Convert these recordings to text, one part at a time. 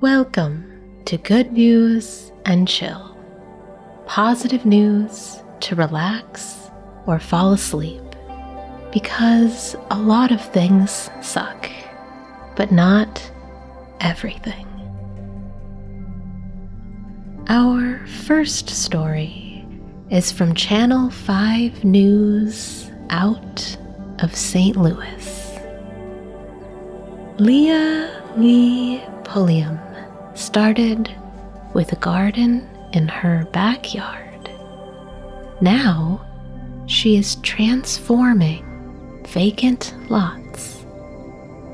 Welcome to Good News and Chill. Positive news to relax or fall asleep, because a lot of things suck, but not everything. Our first story is from Channel 5 News out of St. Louis. Leah Lee Pulliam started with a garden in her backyard. Now she is transforming vacant lots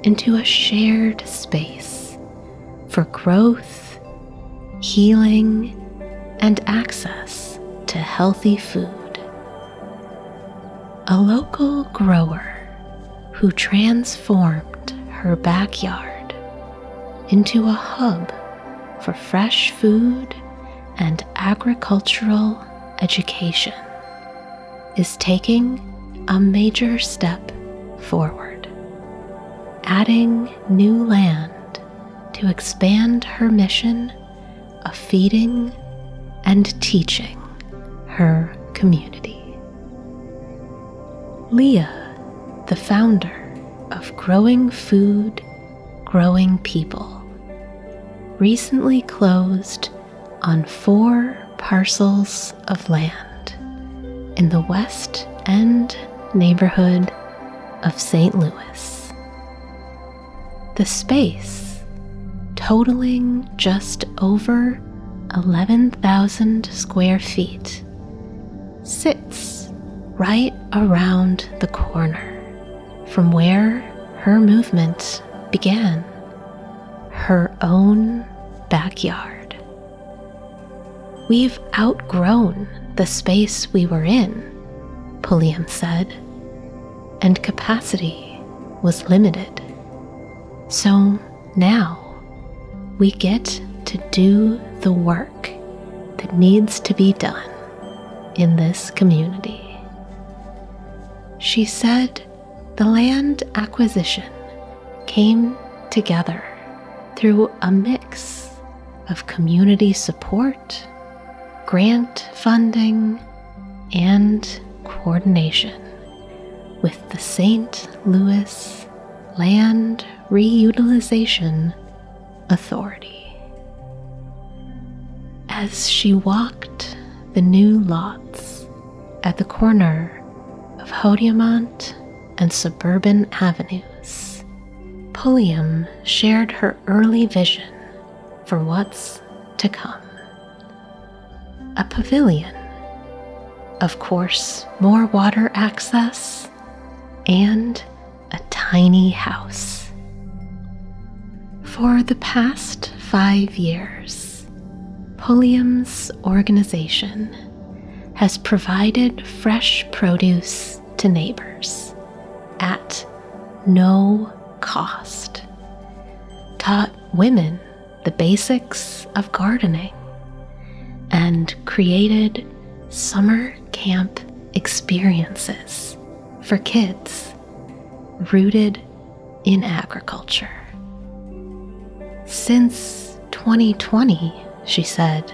into a shared space for growth, healing, and access to healthy food. A local grower who transformed her backyard into a hub for fresh food and agricultural education is taking a major step forward, adding new land to expand her mission of feeding and teaching her community. Leah, the founder of Growing Food, Growing People, recently closed on 4 parcels of land in the West End neighborhood of St. Louis. The space, totaling just over 11,000 square feet, sits right around the corner from where her movement began, her own backyard. "We've outgrown the space we were in," Pulliam said, "and capacity was limited. So now we get to do the work that needs to be done in this community." She said the land acquisition came together through a mix of community support, grant funding, and coordination with the St. Louis Land Reutilization Authority. As she walked the new lots at the corner of Hodiamont and Suburban Avenues, Pulliam shared her early vision for what's to come. A pavilion, of course, more water access, and a tiny house. For the past 5 years, Pulliam's organization has provided fresh produce to neighbors at no cost, taught women the basics of gardening, and created summer camp experiences for kids rooted in agriculture. Since 2020, she said,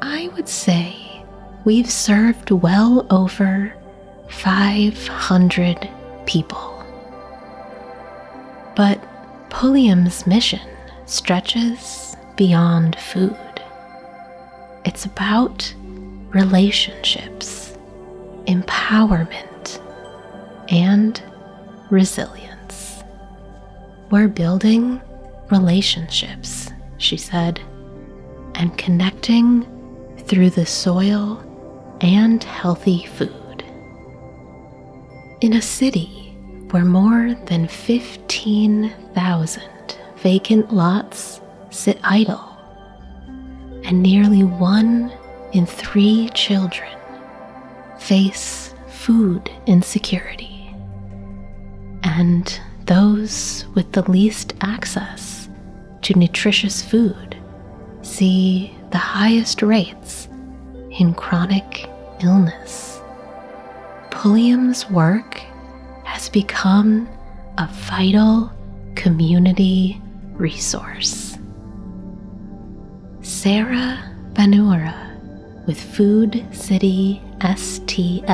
I would say we've served well over 500 people. But Pulliam's mission stretches beyond food. It's about relationships, empowerment, and resilience. We're building relationships, she said, and connecting through the soil and healthy food. In a city where more than 15,000 vacant lots sit idle, and nearly 1 in 3 children face food insecurity, and those with the least access to nutritious food see the highest rates in chronic illness. Pulliam's work has become a vital community resource, Sarah Banura with Food City STL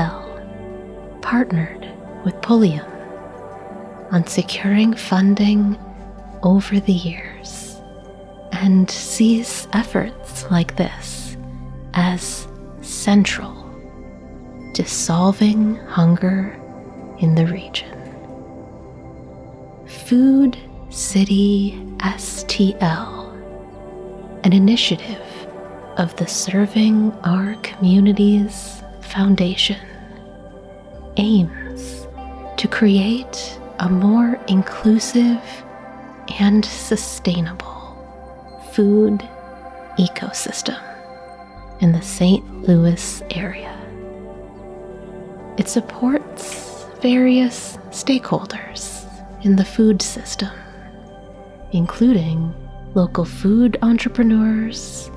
partnered with Pulliam on securing funding over the years and sees efforts like this as central to solving hunger in the region. Food City STL, an initiative of the Serving Our Communities Foundation, aims to create a more inclusive and sustainable food ecosystem in the St. Louis area. It supports various stakeholders in the food system, including local food entrepreneurs,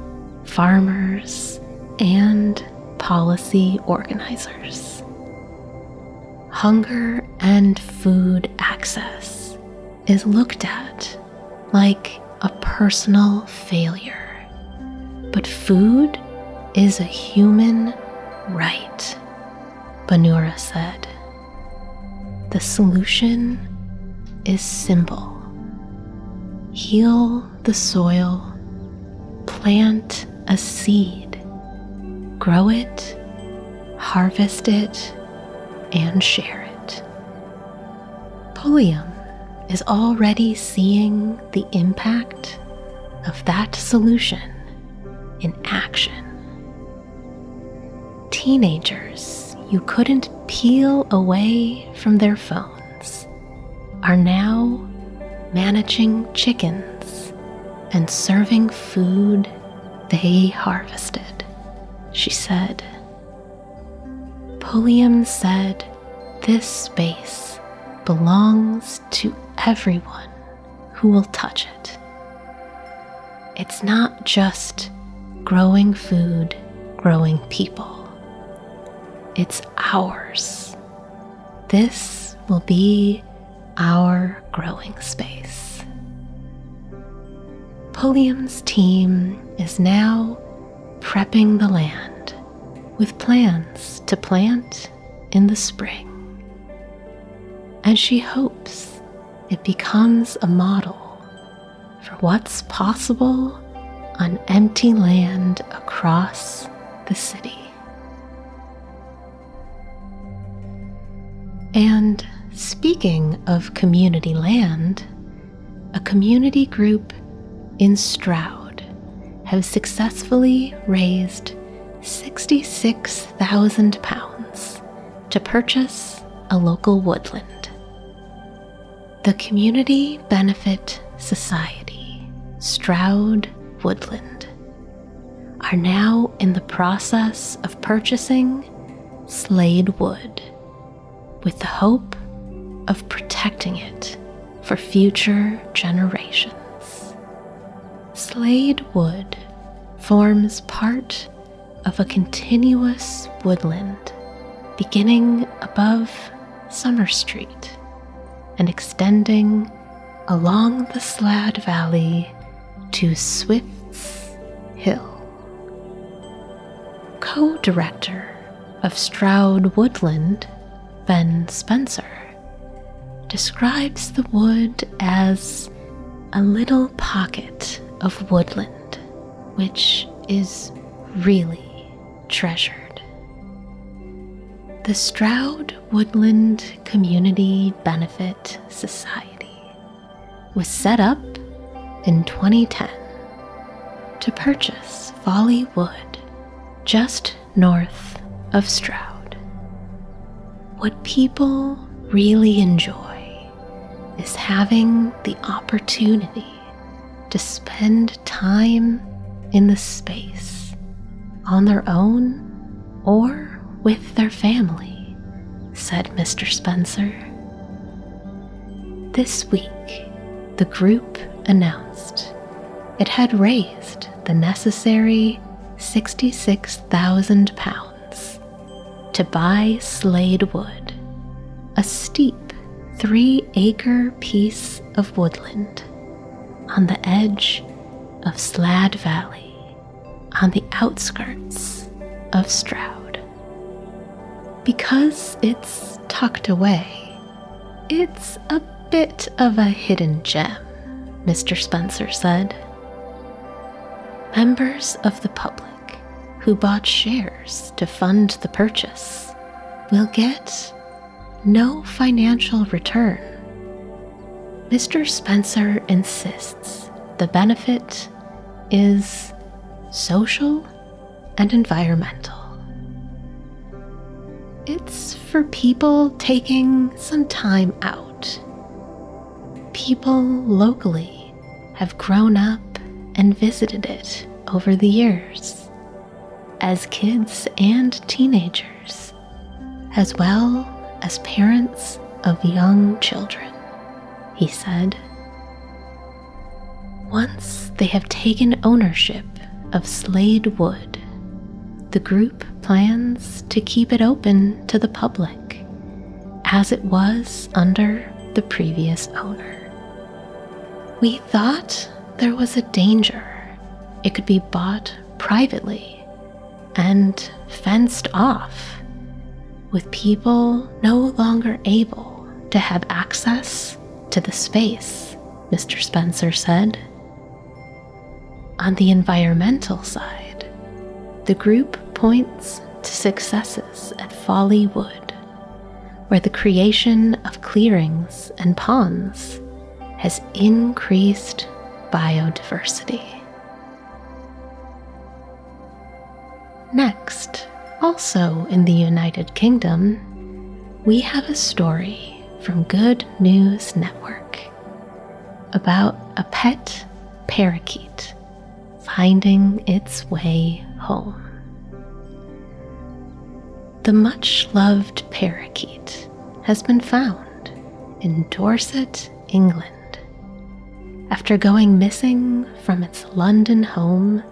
farmers, and policy organizers. Hunger and food access is looked at like a personal failure, but food is a human right, Banura said. The solution is simple. Heal the soil, plant a seed, grow it, harvest it, and share it. Pulliam is already seeing the impact of that solution in action. Teenagers you couldn't peel away from their phones are now managing chickens and serving food they harvested, she said. Pulliam said this space belongs to everyone who will touch it. It's not just growing food, growing people. It's ours. This will be our growing space. Pulliam's team is now prepping the land with plans to plant in the spring. And she hopes it becomes a model for what's possible on empty land across the city. And speaking of community land, a community group in Stroud have successfully raised £66,000 to purchase a local woodland. The Community Benefit Society, Stroud Woodland, are now in the process of purchasing Slade wood with the hope of protecting it for future generations. Slade wood forms part of a continuous woodland beginning above Summer Street and extending along the Slade Valley to Swift's Hill. Co-director of Stroud Woodland, Ben Spencer, describes the wood as a little pocket of woodland, which is really treasured. The Stroud Woodland Community Benefit Society was set up in 2010 to purchase Folly Wood just north of Stroud. What people really enjoy is having the opportunity to spend time in the space on their own or with their family, said Mr. Spencer. This week, the group announced it had raised the necessary £66,000 to buy Slade wood, a steep 3-acre piece of woodland on the edge of Slade Valley on the outskirts of Stroud. Because it's tucked away, it's a bit of a hidden gem, Mr. Spencer said. Members of the public who bought shares to fund the purchase will get no financial return. Mr. Spencer insists the benefit is social and environmental. It's for people taking some time out. People locally have grown up and visited it over the years, as kids and teenagers, as well as parents of young children, he said. Once they have taken ownership of Slade Wood, the group plans to keep it open to the public, as it was under the previous owner. We thought there was a danger it could be bought privately and fenced off, with people no longer able to have access to the space, Mr. Spencer said. On the environmental side, the group points to successes at Folly Wood, where the creation of clearings and ponds has increased biodiversity. Next, also in the United Kingdom, we have a story from Good News Network about a pet parakeet finding its way home. The much-loved parakeet has been found in Dorset, England, after going missing from its London home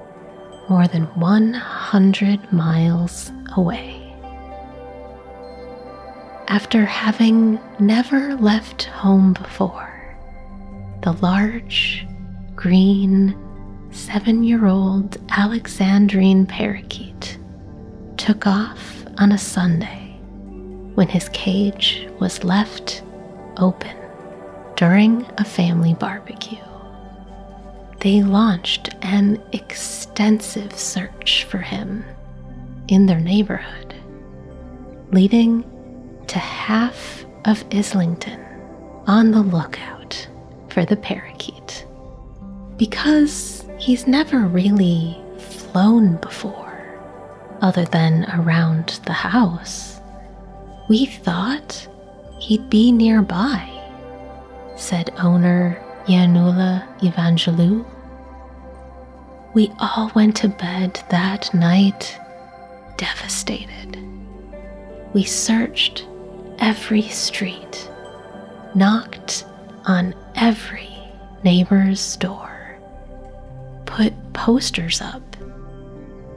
more than 100 miles away. After having never left home before, the large, green, 7-year-old Alexandrine parakeet took off on a Sunday when his cage was left open during a family barbecue. They launched an extensive search for him in their neighborhood, leading to half of Islington on the lookout for the parakeet. Because he's never really flown before, other than around the house, we thought he'd be nearby, said owner Yanula Evangelou. We all went to bed that night devastated. We searched every street, knocked on every neighbor's door, put posters up,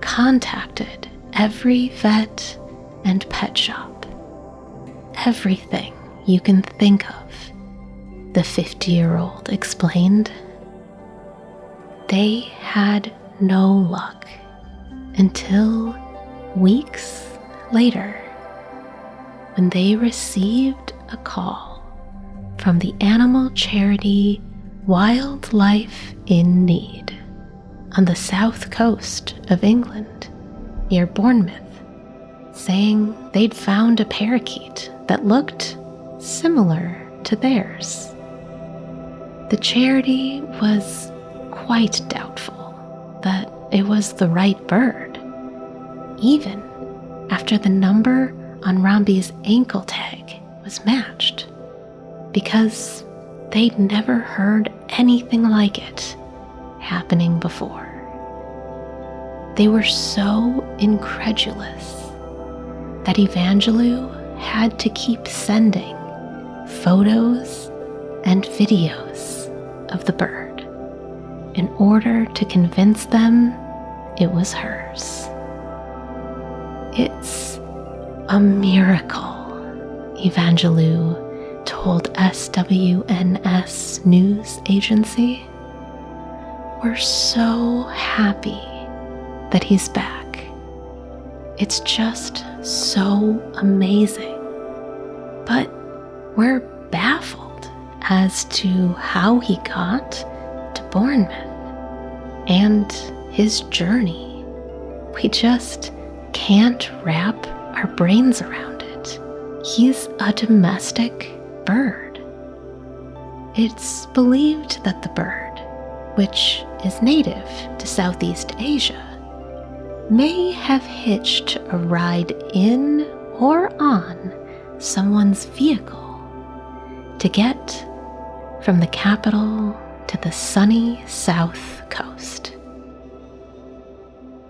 contacted every vet and pet shop. Everything you can think of, the 50-year-old explained. They had no luck until weeks later, when they received a call from the animal charity Wildlife in Need on the south coast of England, near Bournemouth, saying they'd found a parakeet that looked similar to theirs. The charity was quite doubtful that it was the right bird, even after the number on Rombi's ankle tag was matched, because they'd never heard anything like it happening before. They were so incredulous that Evangelou had to keep sending photos and videos of the bird in order to convince them it was hers. It's a miracle, Evangelou told SWNS news agency. We're so happy that he's back. It's just so amazing. But we're baffled as to how he got to Bournemouth and his journey. We just can't wrap our brains around it. He's a domestic bird. It's believed that the bird, which is native to Southeast Asia, may have hitched a ride in or on someone's vehicle to get from the capital to the sunny south coast.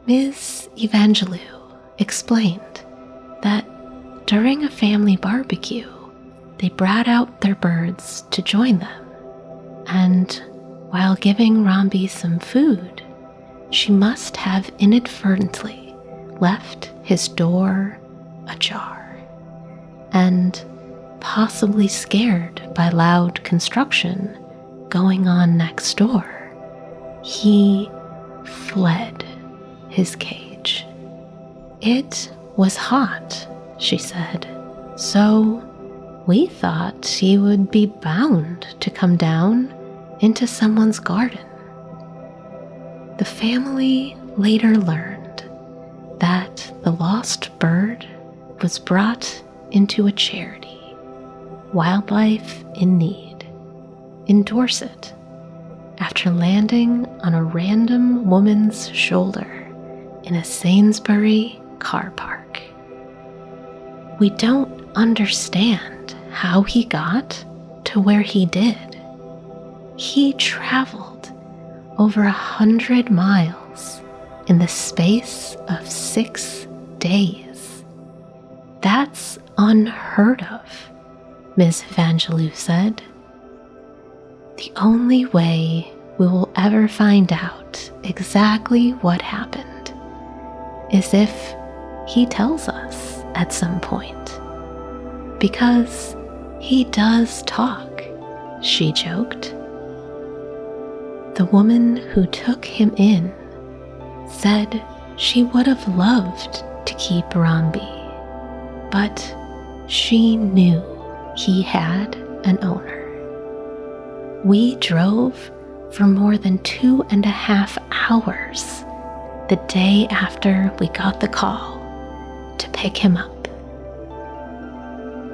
Ms. Evangelou explained that during a family barbecue, they brought out their birds to join them, and while giving Romby some food, she must have inadvertently left his door ajar, and possibly scared by loud construction going on next door, he fled his cage. It was hot, she said, so we thought he would be bound to come down into someone's garden. The family later learned that the lost bird was brought into a charity, Wildlife in Need, in Dorset, after landing on a random woman's shoulder in a Sainsbury car park. We don't understand how he got to where he did. He traveled over 100 miles in the space of 6 days. That's unheard of, Ms. Evangelou said. The only way we will ever find out exactly what happened is if he tells us at some point, because he does talk, she joked. The woman who took him in said she would have loved to keep Romby, but she knew he had an owner. We drove for more than 2.5 hours the day after we got the call to pick him up.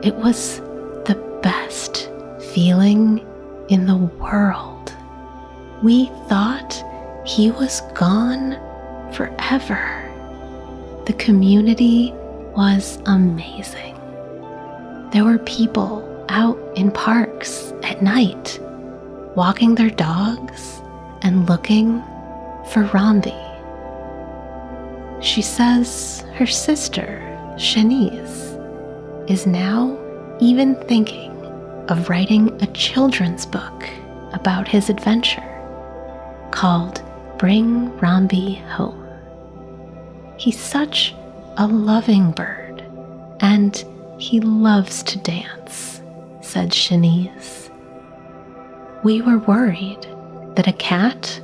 It was the best feeling in the world. We thought he was gone forever. The community was amazing. There were people out in parks at night, walking their dogs and looking for Romby. She says her sister, Shanice, is now even thinking of writing a children's book about his adventure called Bring Romby Home. He's such a loving bird, and he loves to dance, said Shanice. We were worried that a cat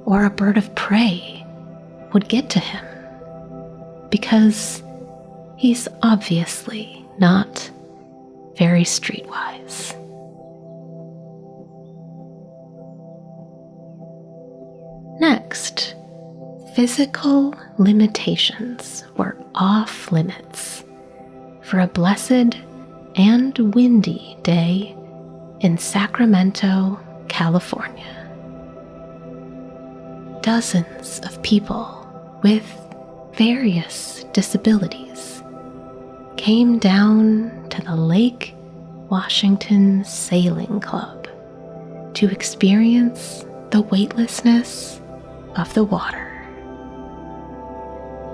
or a bird of prey would get to him, because he's obviously not very streetwise. Next, physical limitations were off limits for a blessed and windy day in Sacramento, California. Dozens of people with various disabilities came down to the Lake Washington Sailing Club to experience the weightlessness of the water.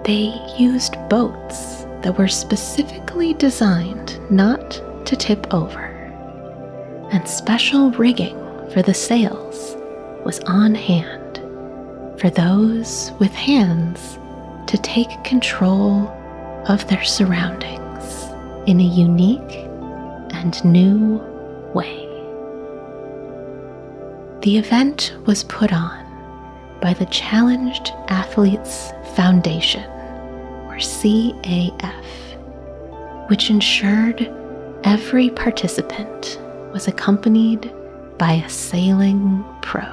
They used boats that were specifically designed not to tip over, and special rigging for the sails was on hand for those with hands to take control of their surroundings in a unique and new way. The event was put on by the Challenged Athletes Foundation, or CAF, which ensured every participant was accompanied by a sailing pro.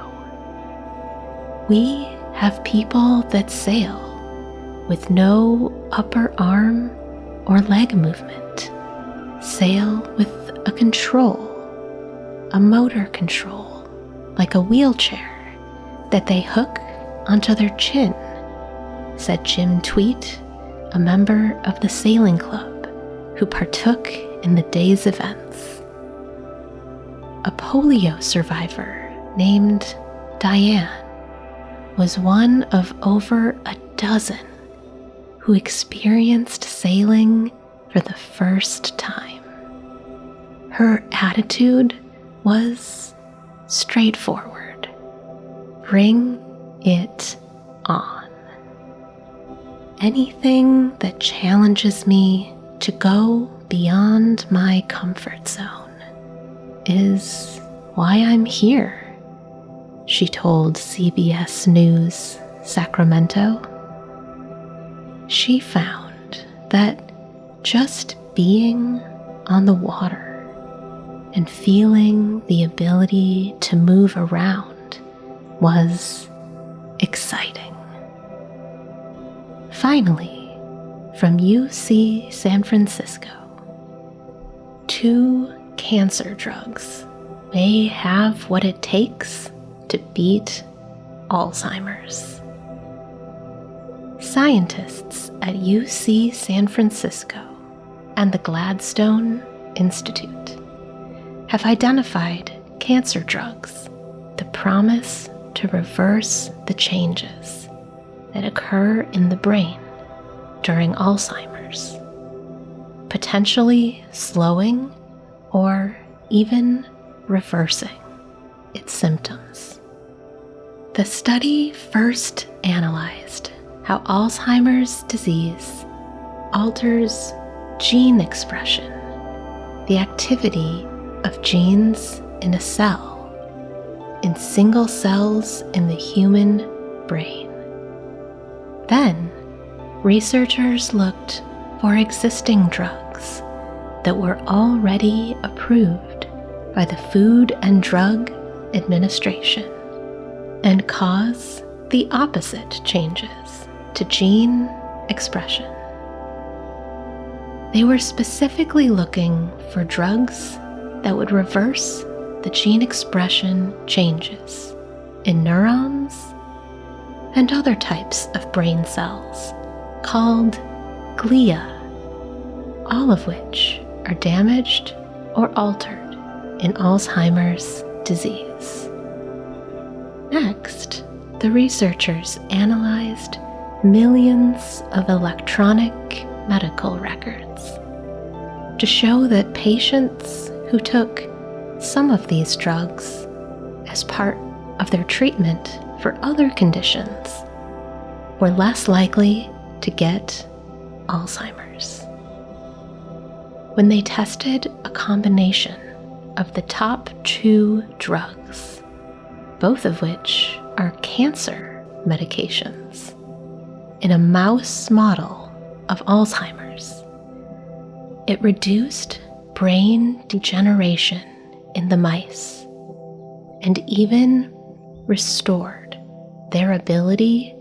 We have people that sail with no upper arm or leg movement, sail with a control, a motor control, like a wheelchair that they hook onto their chin, said Jim Tweet, a member of the sailing club who partook in the day's events. A polio survivor named Diane was one of over a dozen who experienced sailing for the first time. Her attitude was straightforward. Bring it on. Anything that challenges me to go beyond my comfort zone is why I'm here, she told CBS News Sacramento. She found that just being on the water and feeling the ability to move around was exciting. Finally, from UC San Francisco, 2 cancer drugs may have what it takes to beat Alzheimer's. Scientists at UC San Francisco and the Gladstone Institute have identified cancer drugs that promise to reverse the changes that occur in the brain during Alzheimer's, potentially slowing or even reversing its symptoms. The study first analyzed how Alzheimer's disease alters gene expression, the activity of genes in a cell, in single cells in the human brain. Then, researchers looked for existing drugs that were already approved by the Food and Drug Administration and cause the opposite changes to gene expression. They were specifically looking for drugs that would reverse the gene expression changes in neurons and other types of brain cells called glia, all of which are damaged or altered in Alzheimer's disease. Next, the researchers analyzed millions of electronic medical records to show that patients who took some of these drugs as part of their treatment for other conditions were less likely to get Alzheimer's. When they tested a combination of the top 2 drugs, both of which are cancer medications, in a mouse model of Alzheimer's, it reduced brain degeneration in the mice and even restored their ability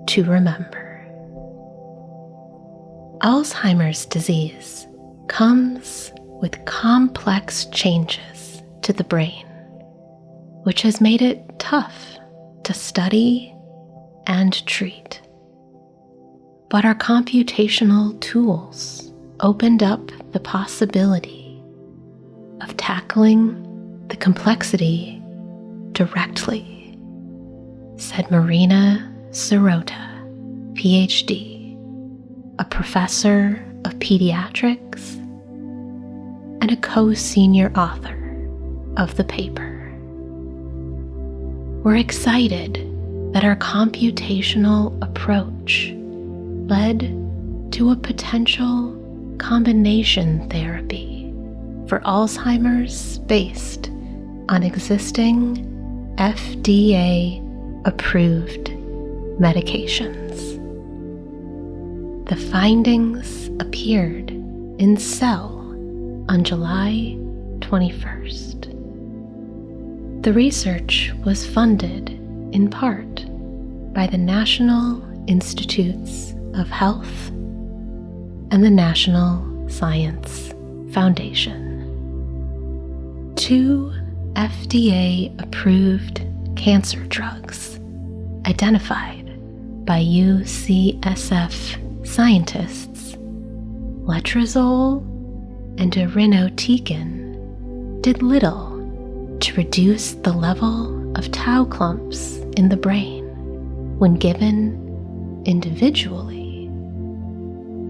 to remember. Alzheimer's disease comes with complex changes to the brain, which has made it tough to study and treat. But our computational tools opened up the possibility of tackling the complexity directly, said Marina Sirota, PhD, a professor of pediatrics and a co-senior author of the paper. We're excited that our computational approach led to a potential combination therapy for Alzheimer's based on existing FDA approved medications. The findings appeared in Cell on July 21st. The research was funded in part by the National Institutes of Health and the National Science Foundation. 2 FDA-approved cancer drugs identified by UCSF scientists, letrozole and irinotecan, did little to reduce the level of tau clumps in the brain when given individually.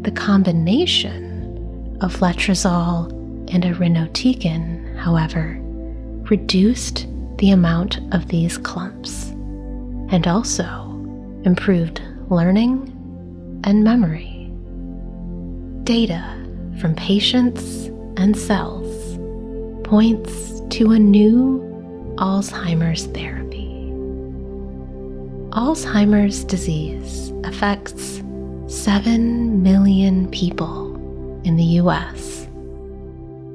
The combination of letrozole and irinotecan, however, reduced the amount of these clumps and also improved learning and memory. Data from patients and cells points to a new Alzheimer's therapy. Alzheimer's disease affects 7 million people in the US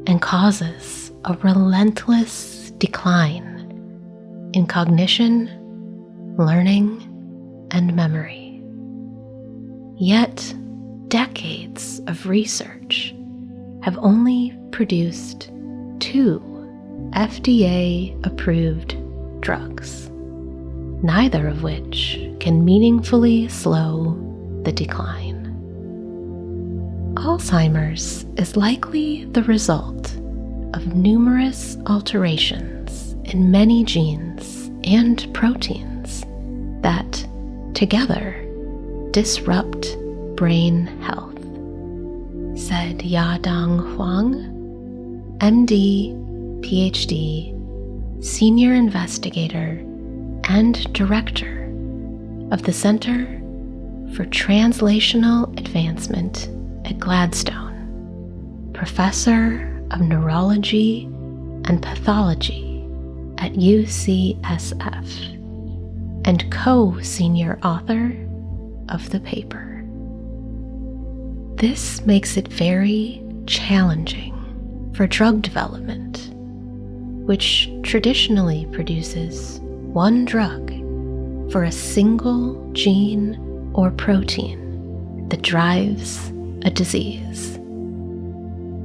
and causes a relentless decline in cognition, learning, and memory. Yet, decades of research have only produced 2 FDA-approved drugs, neither of which can meaningfully slow the decline. Alzheimer's is likely the result of numerous alterations in many genes and proteins that, together, disrupt brain health, said Yadong Huang, MD, PhD, Senior Investigator, and Director of the Center for Translational Advancement at Gladstone, Professor of Neurology and Pathology at UCSF, and co-senior author of the paper. This makes it very challenging for drug development, which traditionally produces one drug for a single gene or protein that drives a disease.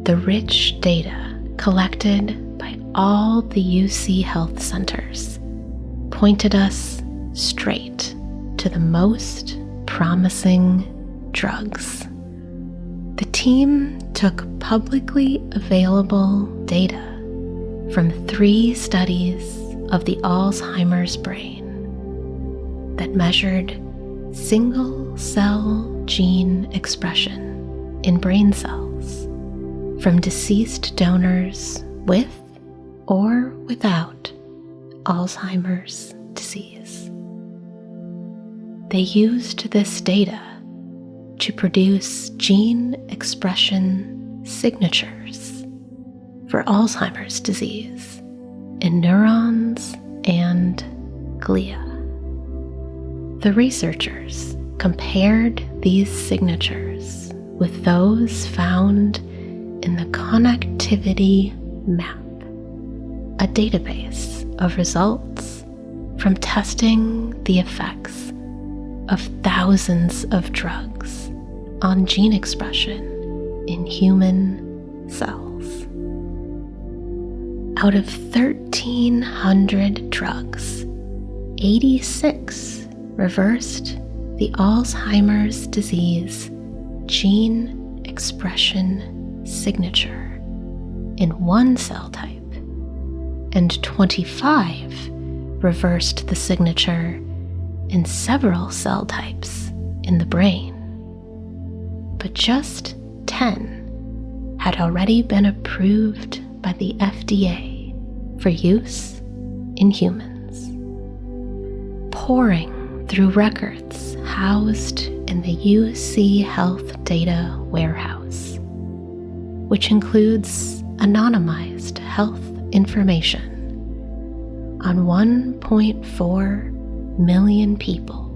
The rich data collected by all the UC health centers pointed us straight to the most promising drugs. The team took publicly available data from 3 studies of the Alzheimer's brain that measured single-cell gene expression in brain cells from deceased donors with or without Alzheimer's disease. They used this data to produce gene expression signatures for Alzheimer's disease in neurons and glia. The researchers compared these signatures with those found in the Connectivity Map, a database of results from testing the effects of thousands of drugs on gene expression in human cells. Out of 1,300 drugs, 86 reversed the Alzheimer's disease gene expression signature in one cell type, and 25 reversed the signature in several cell types in the brain. But just 10 had already been approved by the FDA for use in humans. Pouring through records housed in the UC Health Data Warehouse, which includes anonymized health information on 1.4 million people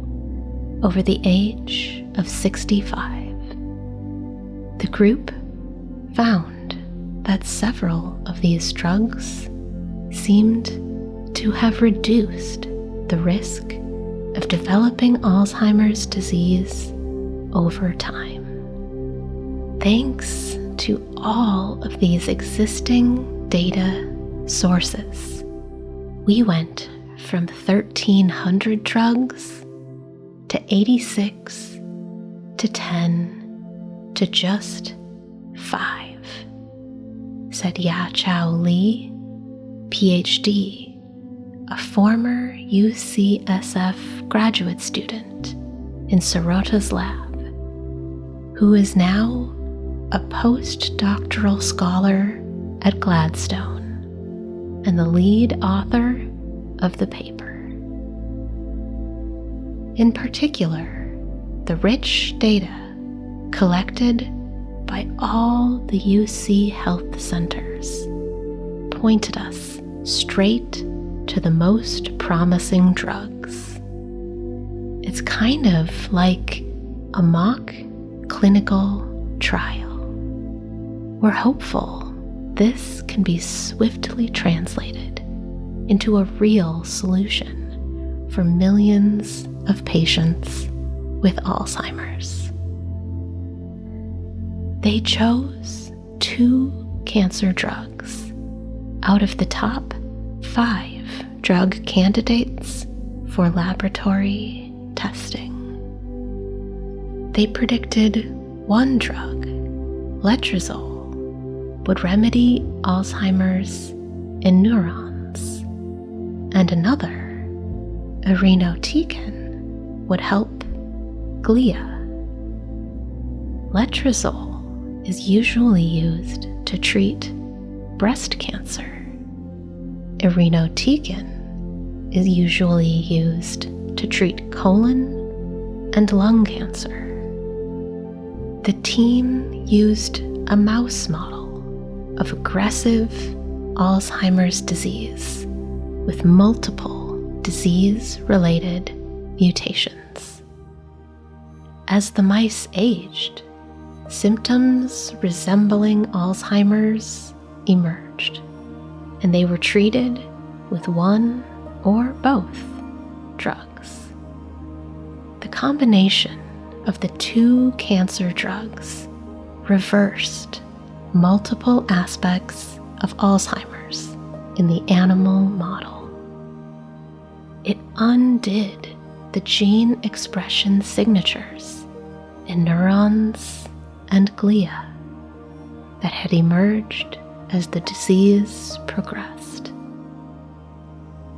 over the age of 65. The group found that several of these drugs seemed to have reduced the risk of developing Alzheimer's disease over time. Thanks to all of these existing data sources, we went from 1,300 drugs to 86 to 10 to just 5, said Ya-Chao Lee, PhD, a former UCSF graduate student in Sirota's lab, who is now a postdoctoral scholar at Gladstone and the lead author of the paper. In particular, the rich data collected by all the UC health centers pointed us straight to the most promising drugs. It's kind of like a mock clinical trial. We're hopeful this can be swiftly translated into a real solution for millions of patients with Alzheimer's. They chose 2 cancer drugs out of the top 5 drug candidates for laboratory testing. They predicted one drug, letrozole, would remedy Alzheimer's in neurons, and another, irinotecan, would help glia. Letrozole is usually used to treat breast cancer. Irinotecan is usually used to treat colon and lung cancer. The team used a mouse model of aggressive Alzheimer's disease with multiple disease-related mutations. As the mice aged, symptoms resembling Alzheimer's emerged, and they were treated with one or both drugs. The combination of the 2 cancer drugs reversed multiple aspects of Alzheimer's in the animal model. It undid the gene expression signatures in neurons and glia that had emerged as the disease progressed.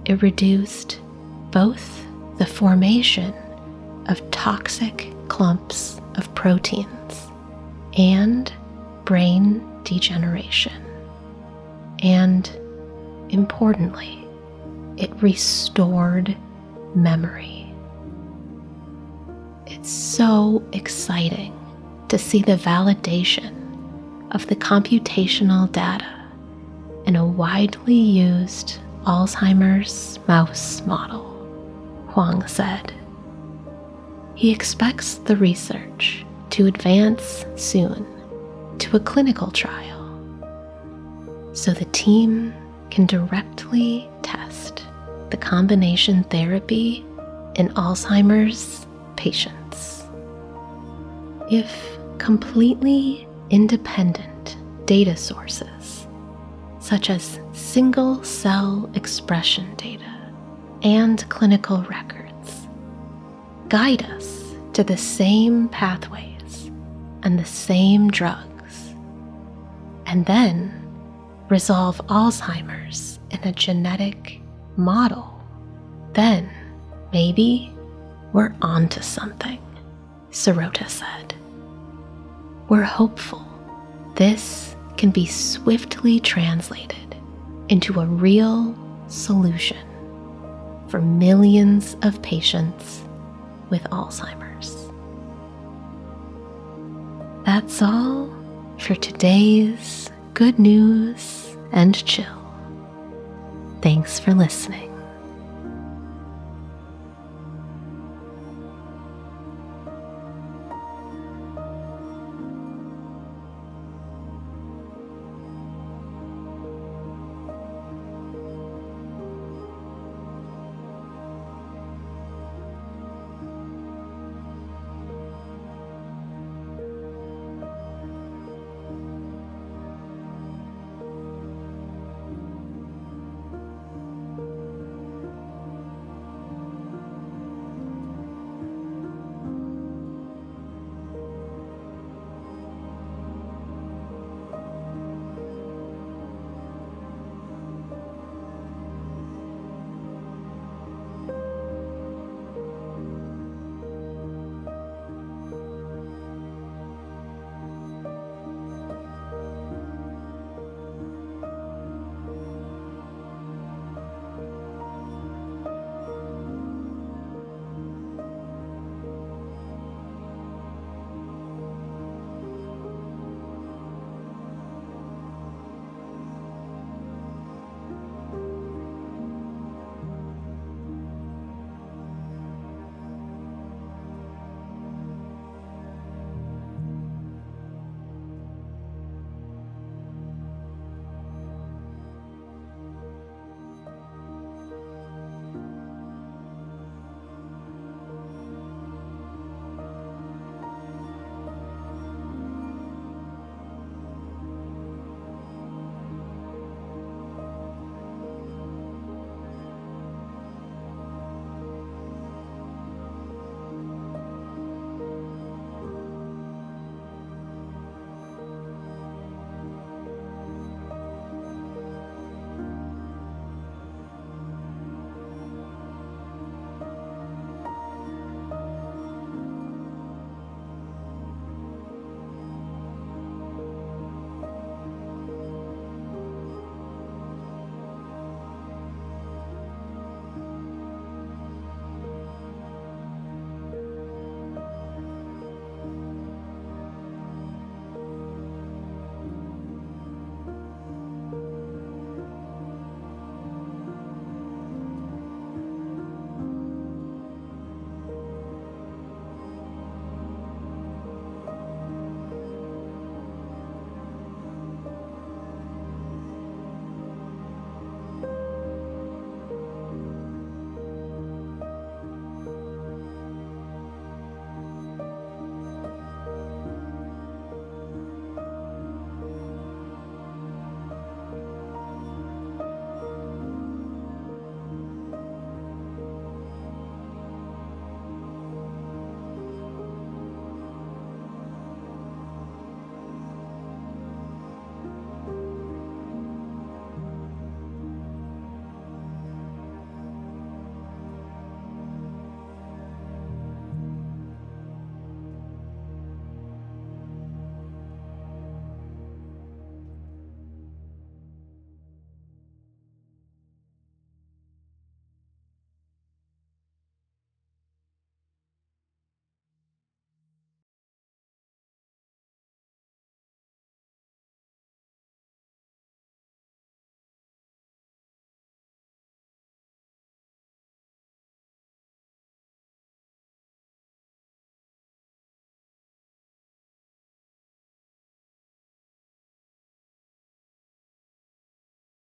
It reduced both the formation of toxic clumps of proteins and brain degeneration. And importantly, it restored memory. It's so exciting to see the validation of the computational data in a widely used Alzheimer's mouse model, Huang said. He expects the research to advance soon to a clinical trial, so the team can directly test the combination therapy in Alzheimer's patients. If completely independent data sources, such as single-cell expression data and clinical records, guide us to the same pathways and the same drugs, and then resolve Alzheimer's in a genetic model, then maybe we're onto something, Sirota said. We're hopeful this can be swiftly translated into a real solution for millions of patients with Alzheimer's. That's all for today's Good News and Chill. Thanks for listening.